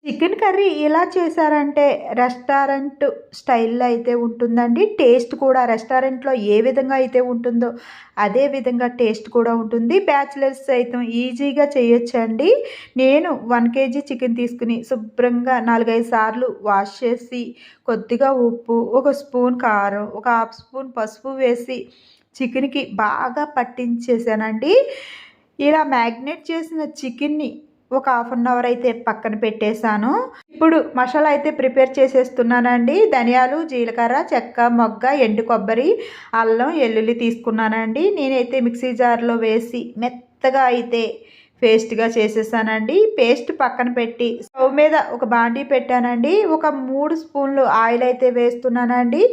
Chicken curry ఇలా చేశారంటే restaurant స్టైల్‌లో అయితే ఉంటుందండి. టేస్ట్ కూడా రెస్టారెంట్‌లో ఏ విధంగా అయితే ఉంటుందో అదే విధంగా టేస్ట్ కూడా ఉంటుంది. బ్యాచిలర్స్ సైతం ఈజీగా చేయొచ్చండి. నేను 1 కేజీ చికెన్ తీసుకొని శుభ్రంగా 4, 5 సార్లు వాష్ చేసి కొద్దిగా ఉప్పు, ఒక స్పూన్ కారం, ఒక హాఫ్ స్పూన్ పసుపు వేసి చికెన్‌కి బాగా పట్టించేసానండి. ఇలా మ్యాగ్నేట్ చేసిన చికెన్‌ని ఒక హాఫ్ అన్ అవర్ అయితే పక్కన పెట్టేశాను. ఇప్పుడు మసాలా అయితే ప్రిపేర్ చేసేస్తున్నానండి. ధనియాలు, జీలకర్ర, చెక్క, మొగ్గ, ఎండు కొబ్బరి, అల్లం, వెల్లుల్లి తీసుకున్నానండి. నేనైతే మిక్సీ జార్లో వేసి మెత్తగా అయితే పేస్ట్గా చేసేసానండి. పేస్ట్ పక్కన పెట్టి స్టవ్ మీద ఒక బాండీ పెట్టానండి. ఒక 3 స్పూన్లు ఆయిల్ అయితే వేస్తున్నానండి.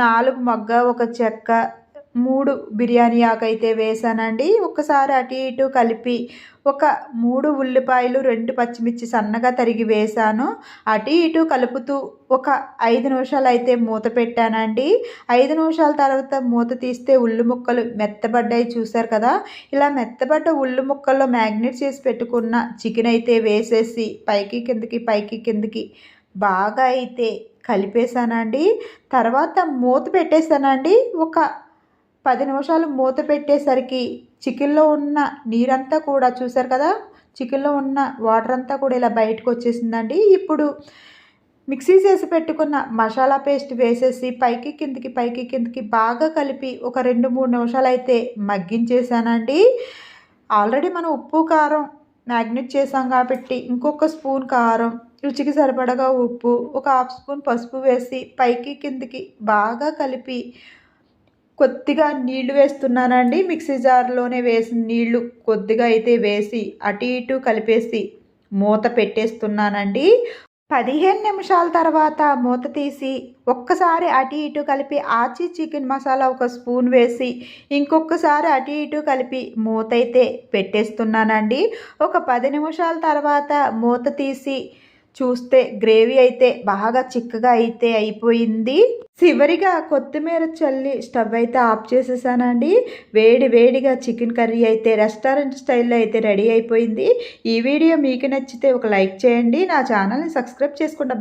4 మొగ్గ, ఒక చెక్క, 3 బిర్యానీ ఆకు అయితే వేసానండి. ఒక్కసారి అటు ఇటు కలిపి ఒక 3 ఉల్లిపాయలు, 2 పచ్చిమిర్చి సన్నగా తరిగి వేసాను. అటు ఇటు కలుపుతూ ఒక 5 నిమిషాలు అయితే మూత పెట్టానండి. 5 నిమిషాల తర్వాత మూత తీస్తే ఉల్లి ముక్కలు మెత్తబడ్డాయి చూసారు కదా. ఇలా మెత్తబడ్డ ఉల్లి ముక్కల్లో మ్యాగ్నేట్ చేసి పెట్టుకున్న చికెన్ అయితే వేసేసి పైకి కిందకి పైకి కిందకి బాగా అయితే కలిపేసానండి. తర్వాత మూత పెట్టేసానండి. ఒక 10 నిమిషాలు మూత పెట్టేసరికి చికెన్లో ఉన్న నీరంతా కూడా చూసారు కదా, చికెన్లో ఉన్న వాటర్ అంతా కూడా ఇలా బయటకు వచ్చేసిందండి. ఇప్పుడు మిక్సీ చేసి పెట్టుకున్న మసాలా పేస్ట్ వేసేసి పైకి కిందకి బాగా కలిపి ఒక 2-3 నిమిషాలు అయితే మగ్గించేసానండి. ఆల్రెడీ మనం ఉప్పు కారం మ్యాగ్నేట్ చేసాం కాబట్టి ఇంకొక స్పూన్ కారం, రుచికి సరిపడగా ఉప్పు, ఒక హాఫ్ స్పూన్ పసుపు వేసి పైకి కిందకి బాగా కలిపి కొద్దిగా నీళ్లు వేస్తున్నానండి. మిక్సీ జార్లోనే వేసిన నీళ్లు కొద్దిగా అయితే వేసి అటు ఇటు కలిపేసి మూత పెట్టేస్తున్నానండి. 15 నిమిషాల తర్వాత మూత తీసి ఒక్కసారి అటు ఇటు కలిపి ఆచి చికెన్ మసాలా ఒక స్పూన్ వేసి ఇంకొకసారి అటు ఇటు కలిపి మూత అయితే పెట్టేస్తున్నానండి. ఒక 10 నిమిషాల తర్వాత మూత తీసి చూస్తే గ్రేవీ అయితే బాగా చిక్కగా అయితే అయిపోయింది. చివరిగా కొత్తిమీర చల్లి స్టవ్ అయితే ఆఫ్ చేసేసానండి. వేడిగా చికెన్ కర్రీ అయితే రెస్టారెంట్ స్టైల్లో అయితే రెడీ అయిపోయింది. ఈ వీడియో మీకు నచ్చితే ఒక లైక్ చేయండి. నా ఛానల్ని సబ్స్క్రైబ్ చేసుకోండి.